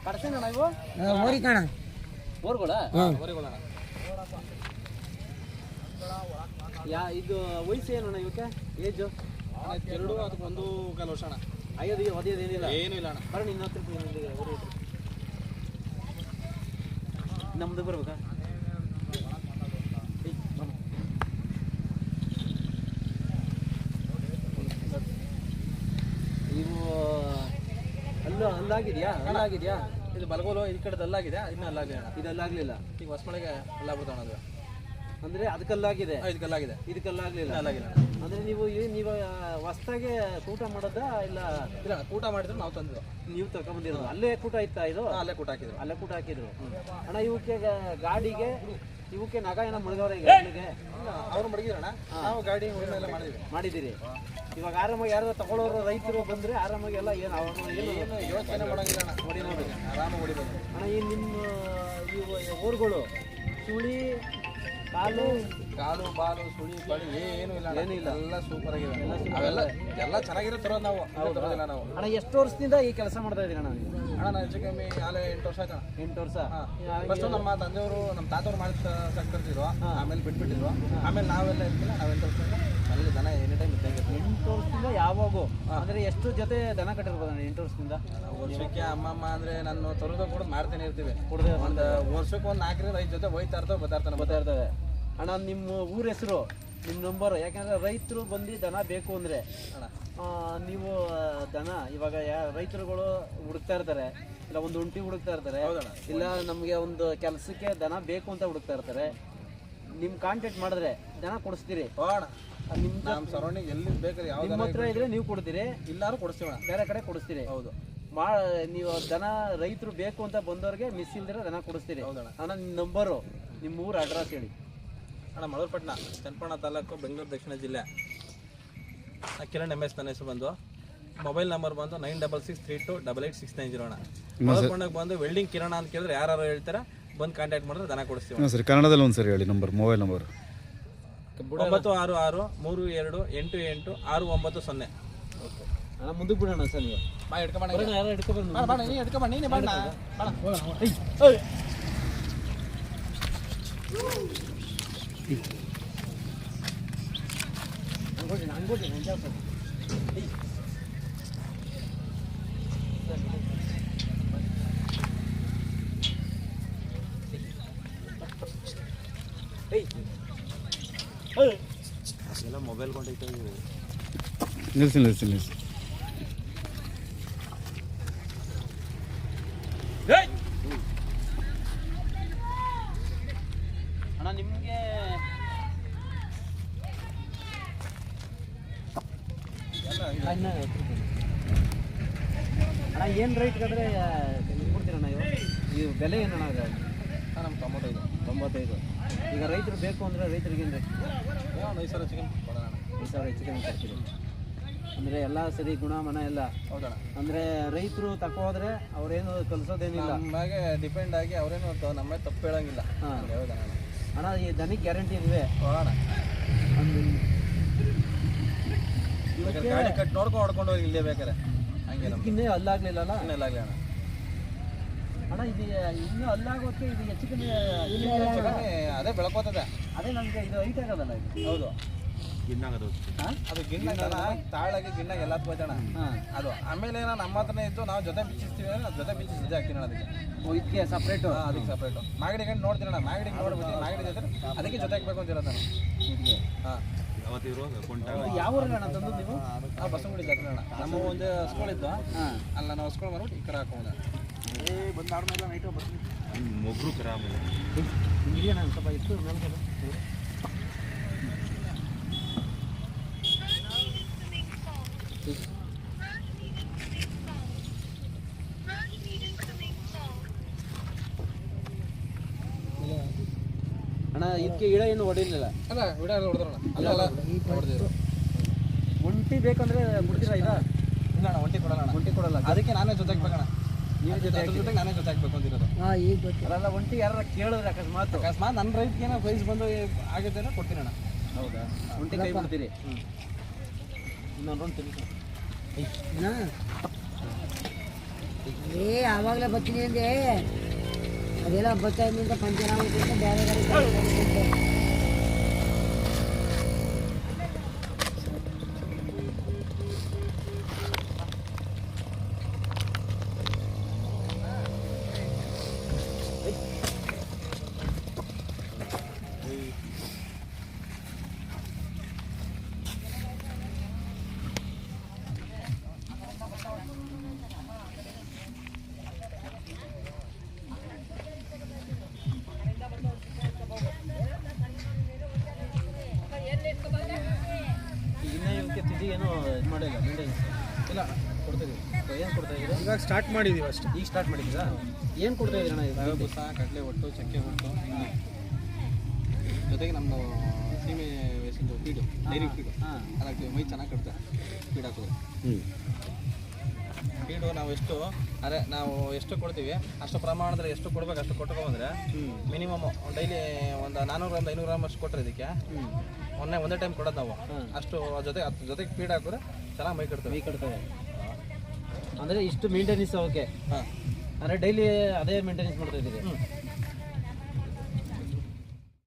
ಕಡ್ಸೇನಣ್ಣ ಇವು ಓರಿ ಕಣ ಬೋರ್ಗಳ ಊರಿಗಳಣ್ಣ ಇದು ವಯಸ್ಸು ಏನಣ್ಣ ಇವಕ್ಕೆ ಏಜು 2 ಅದಕ್ಕೆ 1.25 ವರ್ಷ ಅಣ್ಣ. ಅಯ್ಯೋದು ಒದೇದು ಏನಿಲ್ಲ ಏನೂ ಇಲ್ಲ ಅಣ್ಣ. ಬರೋಣ ಇನ್ನು 10 ರೂಪಾಯಿ ನಮ್ದು ಬರ್ಬೇಕಾ ಇವು ಅಲ್ಲಾಗಿದೆಯಾ ಅಲ್ಲಾಗಿದೆಯಾ ಇದು ಬಲಗೋಲು ಈ ಕಡೆದು ಅಲ್ಲಾಗಿದೆ, ಇನ್ನೂ ಅಲ್ಲಾಗಿದೆ ಅಣ್ಣ. ಇದಲ್ಲಾಗಲಿಲ್ಲ ಈಗ ಹೊಸಮಳೆಗೆ ಎಲ್ಲ ಬಿಡ್ತಾವಣ ಅದು. ಅಂದರೆ ಅದಕ್ಕಲ್ಲಾಗಿದೆ ಇದು ಕಲ್ಲಾಗಿದೆ, ಇದಕ್ಕಲ್ಲಾಗಲಿಲ್ಲ ಅಲ್ಲಾಗಿಲ್ಲ. ಅಂದರೆ ನೀವು ಹೊಸ್ದಾಗೆ ಕೂಟ ಮಾಡೋದಾ ಇಲ್ಲ ಇಲ್ಲ ಕೂಟ ಮಾಡಿದ್ರೆ ನಾವು ತಂದು ನೀವು ತಗೊಂಬಂದಿರೋದು ಅಲ್ಲೇ ಕೂಟ ಇತ್ತಾ ಇದು ಅಲ್ಲೇ ಕೂಟ ಹಾಕಿದ್ರು. ಅಲ್ಲೇ ಕೂಟ ಹಾಕಿದ್ರು ಅಣ್ಣ ಇವಕ್ಕೆ ಗಾಡಿಗೆ ಇವಕ್ಕೆ ನಗ ಏನೋ ಮುಳುಗವ್ರೆ ಈಗ ಅವ್ರು ಮಡಗಿದ್ರಣ್ಣ, ನಾವು ಗಾಡಿ ಎಲ್ಲ ಮಾಡಿದ್ದೀರಿ. ಇವಾಗ ಆರಾಮಾಗಿ ಯಾರು ತಗೊಳ್ಳೋರು ರೈತರು ಬಂದರೆ ಆರಾಮಾಗಿ ಎಲ್ಲ ಏನು ಏನು ಯೋಚನೆ ಮಾಡೋಂಗಿಲ್ಲ ಅಣ್ಣ. ನೋಡಿ ನೋಡಿ ಆರಾಮಾಗಿ ಹೊಡಿಬೋದು ಅಣ್ಣ. ಈ ನಿಮ್ಮ ಇವು ಊರುಗಳು ಸುಳಿ ಕಾಲು ಬಾಲು ಸುಳಿ ಬಳಿ ಏನು ಇಲ್ಲ, ಏನಿಲ್ಲ. ಎಲ್ಲ ಸೂಪರ್ ಆಗಿದೆ. ಎಲ್ಲ ಚೆನ್ನಾಗಿರೋ ತರೋದು ನಾವು, ತರೋದಿಲ್ಲ ನಾವು. ಅಣ್ಣ ಎಷ್ಟು ವರ್ಷದಿಂದ ಈ ಕೆಲಸ ಮಾಡ್ತಾ ಇದ್ದೀರಿ ಅಣ್ಣ ನೀವು? ಅಣ್ಣ ನಾನು ಹೆಚ್ಚು ಕಮ್ಮಿ ಆಲೆ 8 ವರ್ಷ ಆಯ್ತು. 8 ವರ್ಷ. ಫಸ್ಟು ನಮ್ಮ ತಂದೆಯವರು ನಮ್ಮ ತಾತವ್ರು ಮಾಡಿ ಸಾಕ್ತಿದ್ರು, ಆಮೇಲೆ ಬಿಟ್ಬಿಟ್ಟಿದ್ರು. ಆಮೇಲೆ ನಾವೆಲ್ಲ ಇರ್ತಿಲ್ಲ, ನಾವು 8 ವರ್ಷದಿಂದ ಅಲ್ಲಿ ದನ ಎನಿ ಟೈಮ್ ಇದ್ದಂಗೆ. 8 ವರ್ಷದಿಂದ ಯಾವಾಗೂ ಅಂದರೆ ಎಷ್ಟು ಜೊತೆ ದನ ಕಟ್ಟಿರ್ಬೋದು ಅಣ್ಣ 8 ವರ್ಷದಿಂದ? ವರ್ಷಕ್ಕೆ ಅಮ್ಮಮ್ಮ ಅಂದರೆ ನಾನು ತರೋದು ಕೂಡ ಮಾಡ್ತಾನೆ ಇರ್ತೀವಿ. ಒಂದು ವರ್ಷಕ್ಕೆ ಒಂದು 4-5 ಜೊತೆ ಹೋಯ್ತಾ ಇರ್ತವೆ, ಬರ್ತಾ ಇರ್ತವೆ. ಅಣ್ಣ ನಿಮ್ಮ ಊರ ಹೆಸರು, ನಿಮ್ಮ ನಂಬರ್, ಯಾಕಂದರೆ ರೈತರು ಬಂದು ದನ ಬೇಕು ಅಂದರೆ ಅಣ್ಣ ನೀವು ದನ ಇವಾಗ ರೈತರುಗಳು ಹುಡುಕ್ತಾ ಇರ್ತಾರೆ, ಇಲ್ಲ ಒಂದು ಒಂಟಿ ಹುಡುಕ್ತಾ ಇರ್ತಾರೆ, ಇಲ್ಲ ನಮಗೆ ಒಂದು ಕೆಲಸಕ್ಕೆ ದನ ಬೇಕು ಅಂತ ಹುಡುಕ್ತಾ ಇರ್ತಾರೆ. ನಿಮ್ಮ ಕಾಂಟ್ಯಾಕ್ಟ್ ಮಾಡಿದ್ರೆ ದನ ಕೊಡಿಸ್ತೀರಿ? ನಿಮ್ಮ ಸರೌಂಡಿಂಗ್ ಎಲ್ಲಿ ಬೇಕಾದ್ರೆ ಯಾವ ನಿಮ್ಮ ಹತ್ರ ಇದ್ರೆ ನೀವು ಕೊಡ್ತೀರಿ, ಇಲ್ಲಾರು ಕೊಡಿಸ್ತೀವಿ, ಬೇರೆ ಕಡೆ ಕೊಡಿಸ್ತೀರಿ? ಹೌದು. ನೀವು ದನ ರೈತರು ಬೇಕು ಅಂತ ಬಂದವ್ರಿಗೆ ಮಿಸ್ ಇಲ್ದಿರ ದನ ಕೊಡಿಸ್ತೀರಿ? ಹೌದಣ್ಣ. ಅಣ್ಣ ನಿಮ್ಮ ನಂಬರು, ನಿಮ್ಮ ಊರು ಅಡ್ರೆಸ್ ಹೇಳಿ. ಅಣ್ಣ ಮಳವರಪಟ್ಟಣ, ಚನ್ನಪಟ್ಟಣ ತಾಲೂಕು, ಬೆಂಗಳೂರು ದಕ್ಷಿಣ ಜಿಲ್ಲೆ. ಕಿರಣ್ MS ನನ್ನ ಹೆಸರು ಬಂದು. ಮೊಬೈಲ್ ನಂಬರ್ ಬಂದು 9663288690 ಅಣ್ಣ. ಮಳವರಪಟ್ಟಣಕ್ಕೆ ಬಂದು ವೆಲ್ಡಿಂಗ್ ಕಿರಣ ಅಂತ ಕೇಳಿದ್ರೆ ಯಾರು ಹೇಳ್ತಾರೆ, ಬಂದು ಕಾಂಟ್ಯಾಕ್ಟ್ ಮಾಡಿದ್ರೆ ದನ ಕೊಡಿಸ್ತೀವಿ. ಸರಿ, ಕನ್ನಡದಲ್ಲಿ ಒಂದು ಸರಿ ಹೇಳಿ ನಂಬರ್, ಮೊಬೈಲ್ ನಂಬರ್. 966 388690. ಅಣ್ಣ ಮುಂದಕ್ಕೆ ಬಿಡೋಣ ಸರ್. ನೀವು ಬಾ ಹಿಡ್ಕೊಂಬಣ್ಣ, ಯಾರು ಹಿಡ್ಕೊಬಾರ್ದು, ನೀನು ಹಿಡ್ಕೊಂಬ, ನೀನೇ ಬಣ್ಣ ಎಲ್ಲ ಮೊಬೈಲ್ ಕೊಂಡೈತೆ. ನಿಲ್ಲಿಸಿ ಅಣ್ಣ ನಿಮಗೆ ಅಣ್ಣ ಏನು ರೇಟ್ಗಾದ್ರೆ ಕೊಡ್ತೀರಣ್ಣ ಇವು ಬೆಲೆ ಏನಣ್ಣ? ನಮ್ಗೆ 95. ಈಗ ರೈತರು ಬೇಕು ಅಂದರೆ ರೈತರಿಗೆ ಏನು ರೇಟ್? 5,000 ಚಿಕನ್ ಕೊಡೋಣ. 5,000 ಚಿಕನ್ ಕೊಡ್ತೀರಿ ಅಂದರೆ ಎಲ್ಲ ಸರಿ ಗುಣ ಮನ ಎಲ್ಲ? ಹೌದಣ್ಣ. ಅಂದರೆ ರೈತರು ತಗೋದ್ರೆ ಅವ್ರೇನು ಕಲಿಸೋದೇನಿಲ್ಲ, ನಮಗೆ ಡಿಪೆಂಡ್ ಆಗಿ ಅವರೇನು ನಮ್ಮ ತಪ್ಪು ಹೇಳೋಂಗಿಲ್ಲ. ಹಾಂ ಹೌದಣ್ಣ. ಅಣ್ಣ ಈ ದನಿಗೆ ಗ್ಯಾರಂಟಿ ಇಲ್ವೇ? ಕೊಡೋಣ. ಗಾಡಿ ಕಟ್ ನೋಡ್ಕೊಂಡು ಹೊಡ್ಕೊಂಡು ಹೋಗಿ ಇಲ್ಲೇ ಬೇಕಾರೆ ಹಂಗೆ ಇನ್ನೇ ಅಲ್ಲಾಗ್ಲಿಲ್ಲಲ್ಲ? ಇನ್ನೆಲ್ಲಾಗಲಿ ಅಣ್ಣ. ಅಣ್ಣ ಇದು ಇನ್ನೂ ಅಲ್ಲಾಗೋಕ್ಕೆ ಇದು ಹೆಚ್ಚು ಕಮ್ಮಿ ಅದೇ ಬೆಳ್ಕೋತದೆ. ಅದೇ ನನಗೆ ಇದು ಹೈಟ್ ಆಗೋದಲ್ಲ ಇದು? ಹೌದು, ಗಿಣ್ಣಾಗೋದು. ಅದು ಗಿಣ್ಣ ತಾಳಾಗಿ ಗಿಣ್ಣಾಗ ಎಲ್ಲ ಹೋಯ್ತಣ್ಣ. ಅದು ಆಮೇಲೆ ಏನೋ ನಮ್ಮ ಹತ್ರನೇ ಇದ್ದು ನಾವು ಜೊತೆ ಬಿಚ್ಚಿಸ್ತೀವಿ, ಜೊತೆ ಬಿಚ್ಚಿ ಸಿದ್ಧ ಹಾಕ್ತೀನಿ ಅದಕ್ಕೆ. ಇದಕ್ಕೆ ಸಪ್ರೇಟು? ಅದಕ್ಕೆ ಸಪ್ರೇಟು. ಮಾಗಡಿ ಗಂಟು ನೋಡ್ತೀನಣ್ಣ, ಮಾಗಡಿ ನೋಡ್ಬಿಟ್ಟು ಮಾಗಡಿ ಜೊತೆ ಅದಕ್ಕೆ ಜೊತೆ ಹಾಕ್ಬೇಕು ಅಂತಿರೋದು ನಾನು. ಇದಕ್ಕೆ ಹಾಂ, ಯಾವ ಊರಲ್ಲಿ ಅಣ್ಣ ತಂದು ನೀವು? ನಾವು ಬಸವನಗುಡಿ ಜಾತ್ರೆ ಅಣ್ಣ. ನಮ್ಮ ಒಂದು ಸ್ಕೂಲ್ ಇದ್ದು, ಅಲ್ಲ ನಾವು ಸ್ಕೂಲ್ ಮಾಡ್ಬಿಟ್ಟು ಈ ಕಡೆ ಹಾಕೋಣ. ಬಂದಾದ್ಮೇಲೆ ನೈಟು ಬರ್ತೀನಿ. ಮೊಗ್ರು ಕರ ಆಮೇಲೆ ಇಲ್ಲಿ ಅಣ್ಣ ಸ್ವಲ್ಪ ಇತ್ತು ಮೇಲೆ ಅಣ್ಣ. ಇದಕ್ಕೆ ಗಿಡ ಏನು ಹೊಡಿಲಿಲ್ಲ ಅಲ್ಲ, ವಿಡ ಎಲ್ಲ ಹೊಡೆದ್ರಣ್ಣ. ಅಲ್ಲೆಲ್ಲ ಹೊಡೆದಿದ್ರು. ಒಂಟಿ ಬೇಕಂದ್ರೆ ಬಿಡ್ತೀರಾ? ಇಲ್ಲ ಇಲ್ಲ ಅಣ್ಣ, ಒಂಟಿ ಕೊಡಲ್ಲ. ಒಂಟಿ ಕೊಡಲ್ಲ. ಅದಕ್ಕೆ ನಾನೇ ಜೊತೆ ಹಾಕ್ಬೇಕಣ್ಣ. ನೀವು ಜೊತೆಗೆ ನಾನೇ ಜೊತೆ ಹಾಕ್ಬೇಕು ಅಂತಿರೋದು. ಈಗ ಗೊತ್ತಿಲ್ಲ. ಒಂಟಿ ಯಾರು ಕೇಳಿದ್ರೆ ಅಕಸ್ಮಾತ್ ನನ್ನ ರೈಟ್ಗೆ ಏನೋ ಪ್ರೈಸ್ ಬಂದು ಆಗುತ್ತೆ ಅಂದ್ರೆ ಕೊಡ್ತೀನಿ ಅಣ್ಣ. ಹೌದಾ? ಒಂಟಿ ಕೈ ಬಿಡ್ತೀರಿ? ಇನ್ನೊಂದು ರೌಂಡ್ ತಿನ್ನಿ. ಆವಾಗಲೇ ಬರ್ತೀನಿ ಅಂದೆ ಅದೆಲ್ಲ ಬರ್ತಾ ಇದ್ದಿಂದ ಪಂಚನಾಮ ಬೇರೆ ಗಾಡಿ ಇನ್ನೂ ಇವಕ್ಕೆ ತಿಂಡಿ ಏನೋ ಇದು ಮಾಡಿಲ್ಲ ಮೇಂಟೆನೆನ್ಸ್ ಇಲ್ಲ ಕೊಡ್ತೀವಿ. ಏನು ಕೊಡ್ತಾ ಇದ್ದೀರಾ? ಇವಾಗ ಸ್ಟಾರ್ಟ್ ಮಾಡಿದ್ದೀವಿ ಅಷ್ಟೇ. ಈಗ ಸ್ಟಾರ್ಟ್ ಮಾಡಿದ್ದೀರಾ? ಏನು ಕೊಡ್ತಾ ಇದ್ದೀರಣ್ಣ ಇದು? ರವೆ ಬೂಸ, ಕಡಲೆ ಒಟ್ಟು, ಚಕ್ಕೆ ಒಟ್ಟು, ಹಿಂಡಿ ಜೊತೆಗೆ ನಮ್ಮದು ಸೀಮೆ ಬೇಸಿಂದು ಫೀಡು, ಡೈರಿ ಫೀಡು ಹಾಂ ಅದಕ್ಕೆ ಮೈ ಚೆನ್ನಾಗಿ ಕಟ್ತಾರೆ ಫೀಡ್ ಹಾಕೋದು. ಫೀಡು ನಾವು ಎಷ್ಟು ಕೊಡ್ತೀವಿ ಅಷ್ಟು ಪ್ರಮಾಣದಲ್ಲಿ ಎಷ್ಟು ಕೊಡ್ಬೇಕು ಅಷ್ಟು ಕೊಟ್ಕೊಂಡ್ರೆ ಮಿನಿಮಮ್ ಡೈಲಿ ಒಂದು 400 ಗ್ರಾಮ್ 500 ಗ್ರಾಮ್ ಅಷ್ಟು ಕೊಟ್ಟರೆ ಇದಕ್ಕೆ ಒಂದೇ ಟೈಮ್ ಕೊಡೋದು ನಾವು. ಅಷ್ಟು ಜೊತೆಗೆ ಫೀಡ್ ಹಾಕಿದ್ರೆ ಚೆನ್ನಾಗಿ ಮೈ ಕಟ್ತವೆ. ಮೈ ಕಟ್ತವೆ ಅಂದರೆ ಇಷ್ಟು ಮೇಂಟೆನೆನ್ಸ್ ಅವಕ್ಕೆ. ಹಾಂ ಅಂದರೆ ಡೈಲಿ ಅದೇ ಮೇಂಟೆನೆನ್ಸ್ ಮಾಡ್ತಾ ಇದ್ದೀರಿ?